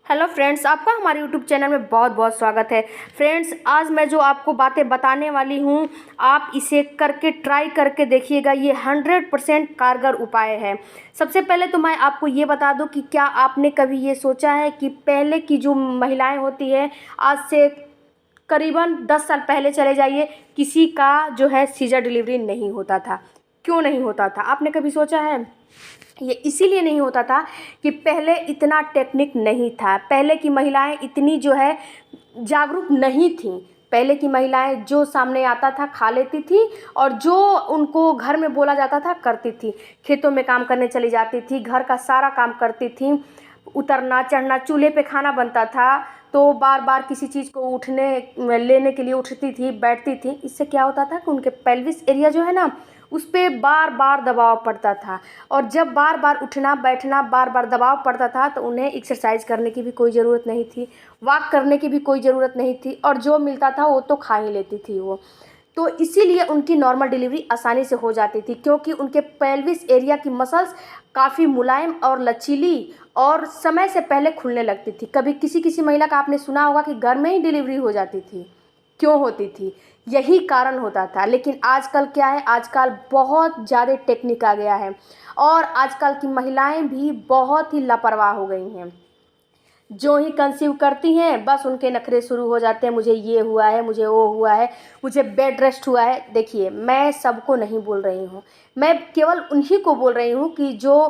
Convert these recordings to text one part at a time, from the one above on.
Hello friends, आपका हमारे YouTube channel में बहुत बहुत स्वागत है। फ्रेंड्स, आज मैं जो आपको बातें बताने वाली हूँ, आप इसे करके ट्राई करके देखिएगा। ये 100% कारगर उपाय है। सबसे पहले तो मैं आपको ये बता दूँ कि क्या आपने कभी ये सोचा है कि पहले की जो महिलाएं होती है, आज से करीबन 10 साल पहले चले जाइए, किसी का जो है सीजर डिलीवरी नहीं होता था। क्यों नहीं होता था? आपने कभी सोचा है? ये इसीलिए नहीं होता था कि पहले इतना टेक्निक नहीं था। पहले की महिलाएं इतनी जो है जागरूक नहीं थीं। पहले की महिलाएं जो सामने आता था खा लेती थी, और जो उनको घर में बोला जाता था करती थी। खेतों में काम करने चली जाती थी, घर का सारा काम करती थी, उतरना चढ़ना, चूल्हे पे खाना बनता था तो बार बार किसी चीज़ को उठने लेने के लिए उठती थी, बैठती थी। इससे क्या होता था कि उनके पेल्विस एरिया जो है ना, उस पर बार बार दबाव पड़ता था, और जब बार बार उठना बैठना बार बार दबाव पड़ता था तो उन्हें एक्सरसाइज करने की भी कोई ज़रूरत नहीं थी, वॉक करने की भी कोई ज़रूरत नहीं थी, और जो मिलता था वो तो खा ही लेती थी वो। तो इसीलिए उनकी नॉर्मल डिलीवरी आसानी से हो जाती थी, क्योंकि उनके पेल्विस एरिया की मसल्स काफ़ी मुलायम और लचीली और समय से पहले खुलने लगती थी। कभी किसी किसी महिला का आपने सुना होगा कि घर में ही डिलीवरी हो जाती थी। क्यों होती थी? यही कारण होता था। लेकिन आजकल क्या है, आजकल बहुत ज़्यादा टेक्निक आ गया है, और आजकल की महिलाएं भी बहुत ही लापरवाह हो गई हैं। जो ही कंसीव करती हैं बस उनके नखरे शुरू हो जाते हैं, मुझे ये हुआ है, मुझे वो हुआ है, मुझे बेड रेस्ट हुआ है। देखिए, मैं सबको नहीं बोल रही हूँ, मैं केवल उन्हीं को बोल रही हूँ कि जो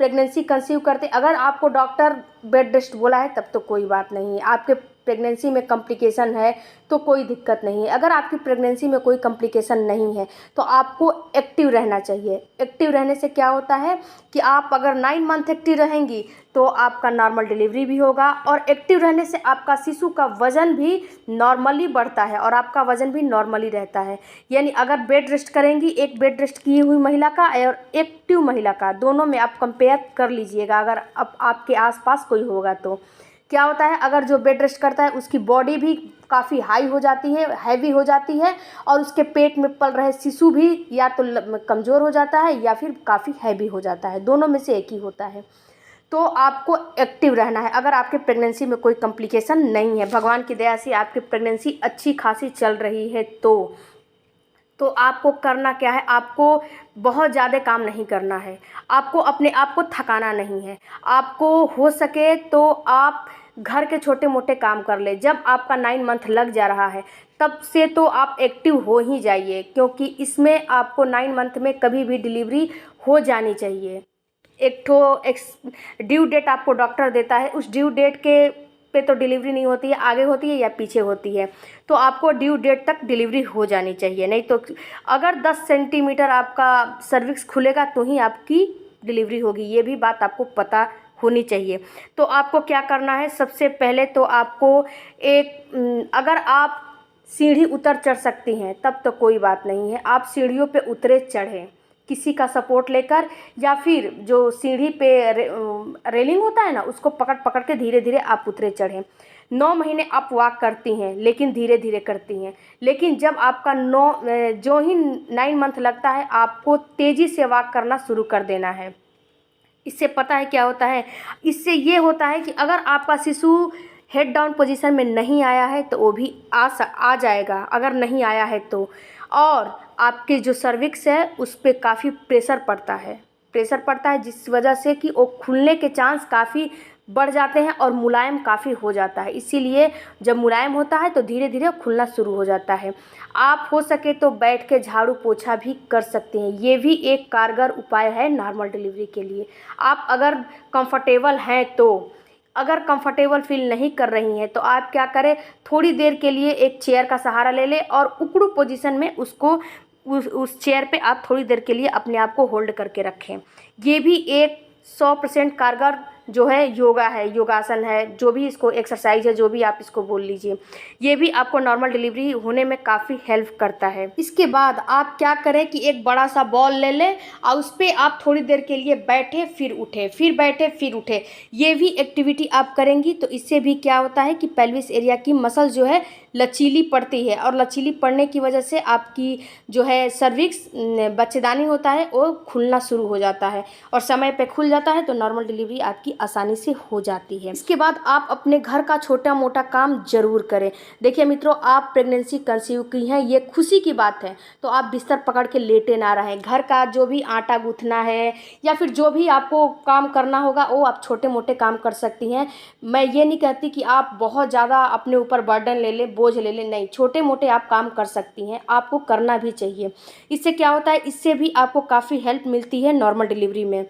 प्रेगनेंसी कंसीव करते। अगर आपको डॉक्टर बेड रेस्ट बोला है तब तो कोई बात नहीं है। आपके प्रेगनेंसी में कॉम्प्लिकेशन है तो कोई दिक्कत नहीं है। अगर आपकी प्रेगनेंसी में कोई कॉम्प्लिकेशन नहीं है तो आपको एक्टिव रहना चाहिए। एक्टिव रहने से क्या होता है कि आप अगर 9 मंथ एक्टिव रहेंगी तो आपका नॉर्मल डिलीवरी भी होगा, और एक्टिव रहने से आपका शिशु का वज़न भी नॉर्मली बढ़ता है और आपका वज़न भी नॉर्मली रहता है। यानी अगर बेड रेस्ट करेंगी, एक बेड रेस्ट की हुई महिला का और एक्टिव महिला का, दोनों में आप कंपेयर कर लीजिएगा। अगर अब आपके आसपास कोई होगा तो क्या होता है, अगर जो बेड रेस्ट करता है उसकी बॉडी भी काफ़ी हाई हो जाती है, हैवी हो जाती है, और उसके पेट में पल रहे शिशु भी या तो कमज़ोर हो जाता है या फिर काफ़ी हैवी हो जाता है। दोनों में से एक ही होता है। तो आपको एक्टिव रहना है। अगर आपके प्रेगनेंसी में कोई कॉम्प्लिकेशन नहीं है, भगवान की दया से आपकी प्रेगनेंसी अच्छी खासी चल रही है, तो आपको करना क्या है, आपको बहुत ज़्यादा काम नहीं करना है, आपको अपने आप को थकाना नहीं है। आपको हो सके तो आप घर के छोटे मोटे काम कर ले। जब आपका 9 मंथ लग जा रहा है तब से तो आप एक्टिव हो ही जाइए, क्योंकि इसमें आपको 9 मंथ में कभी भी डिलीवरी हो जानी चाहिए। एक ड्यू डेट आपको डॉक्टर देता है, उस ड्यू डेट के पे तो डिलीवरी नहीं होती है, आगे होती है या पीछे होती है। तो आपको ड्यू डेट तक डिलीवरी हो जानी चाहिए। नहीं तो अगर 10 सेंटीमीटर आपका सर्विक्स खुलेगा तो ही आपकी डिलीवरी होगी, ये भी बात आपको पता होनी चाहिए। तो आपको क्या करना है, सबसे पहले तो आपको अगर आप सीढ़ी उतर चढ़ सकती हैं तब तो कोई बात नहीं है, आप सीढ़ियों पे उतरे चढ़ें किसी का सपोर्ट लेकर, या फिर जो सीढ़ी पे रेलिंग होता है ना, उसको पकड़ पकड़ के धीरे धीरे आप उतरे चढ़ें। 9 महीने आप वॉक करती हैं लेकिन धीरे धीरे करती हैं। लेकिन जब आपका जो ही 9 मंथ लगता है, आपको तेज़ी से वॉक करना शुरू कर देना है। इससे पता है क्या होता है, इससे ये होता है कि अगर आपका शिशु हेड डाउन पोजीशन में नहीं आया है तो वो भी आ जाएगा, अगर नहीं आया है तो। और आपके जो सर्विक्स है उस पर काफ़ी प्रेशर पड़ता है, जिस वजह से कि वो खुलने के चांस काफ़ी बढ़ जाते हैं और मुलायम काफ़ी हो जाता है। इसीलिए जब मुलायम होता है तो धीरे धीरे खुलना शुरू हो जाता है। आप हो सके तो बैठ के झाड़ू पोछा भी कर सकते हैं, ये भी एक कारगर उपाय है नॉर्मल डिलीवरी के लिए। आप अगर कंफर्टेबल हैं तो, अगर कंफर्टेबल फील नहीं कर रही हैं तो आप क्या करें, थोड़ी देर के लिए एक चेयर का सहारा ले लें और उकड़ू पोजीशन में उसको उस चेयर पे आप थोड़ी देर के लिए अपने आप को होल्ड करके रखें। ये भी एक 100% कारगर जो है योगासन है, जो भी इसको एक्सरसाइज है, जो भी आप इसको बोल लीजिए, ये भी आपको नॉर्मल डिलीवरी होने में काफ़ी हेल्प करता है। इसके बाद आप क्या करें कि एक बड़ा सा बॉल ले लें और उस पर आप थोड़ी देर के लिए बैठे फिर उठे, फिर बैठे फिर उठे। ये भी एक्टिविटी आप करेंगी तो इससे भी क्या होता है कि पेल्विस एरिया की मसल जो है लचीली पड़ती है, और लचीली पड़ने की वजह से आपकी जो है सर्विक्स बच्चेदानी होता है वो खुलना शुरू हो जाता है, और समय पे खुल जाता है तो नॉर्मल डिलीवरी आपकी आसानी से हो जाती है। इसके बाद आप अपने घर का छोटा मोटा काम जरूर करें। देखिए मित्रों, आप प्रेगनेंसी कंसीव की हैं, ये खुशी की बात है, तो आप बिस्तर पकड़ के लेटे ना रहें। घर का जो भी आटा गूंथना है या फिर जो भी आपको काम करना होगा वो आप छोटे मोटे काम कर सकती हैं। मैं ये नहीं कहती कि आप बहुत ज़्यादा अपने ऊपर बर्डन ले लें, बोझ ले लें, नहीं, छोटे मोटे आप काम कर सकती हैं, आपको करना भी चाहिए। इससे क्या होता है, इससे भी आपको काफ़ी हेल्प मिलती है नॉर्मल डिलीवरी में।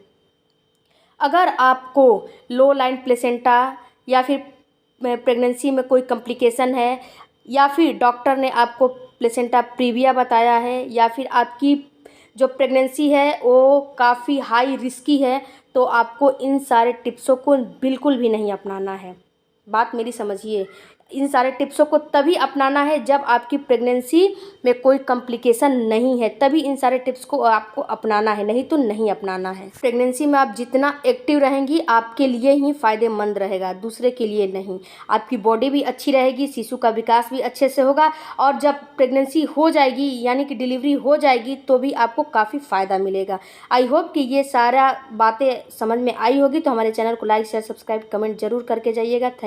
अगर आपको लो लाइन प्लेसेंटा या फिर प्रेगनेंसी में कोई कॉम्प्लिकेशन है, या फिर डॉक्टर ने आपको प्लेसेंटा प्रीविया बताया है, या फिर आपकी जो प्रेगनेंसी है वो काफ़ी हाई रिस्की है, तो आपको इन सारे टिप्सों को बिल्कुल भी नहीं अपनाना है। बात मेरी समझिए, इन सारे टिप्सों को तभी अपनाना है जब आपकी प्रेगनेंसी में कोई कॉम्प्लिकेशन नहीं है, तभी इन सारे टिप्स को आपको अपनाना है, नहीं तो नहीं अपनाना है। प्रेगनेंसी में आप जितना एक्टिव रहेंगी आपके लिए ही फ़ायदेमंद रहेगा, दूसरे के लिए नहीं। आपकी बॉडी भी अच्छी रहेगी, शिशु का विकास भी अच्छे से होगा, और जब प्रेगनेंसी हो जाएगी यानी कि डिलीवरी हो जाएगी तो भी आपको काफ़ी फ़ायदा मिलेगा। आई होप कि ये सारा बातें समझ में आई होगी। तो हमारे चैनल को लाइक शेयर सब्सक्राइब कमेंट जरूर करके जाइएगा। थैंक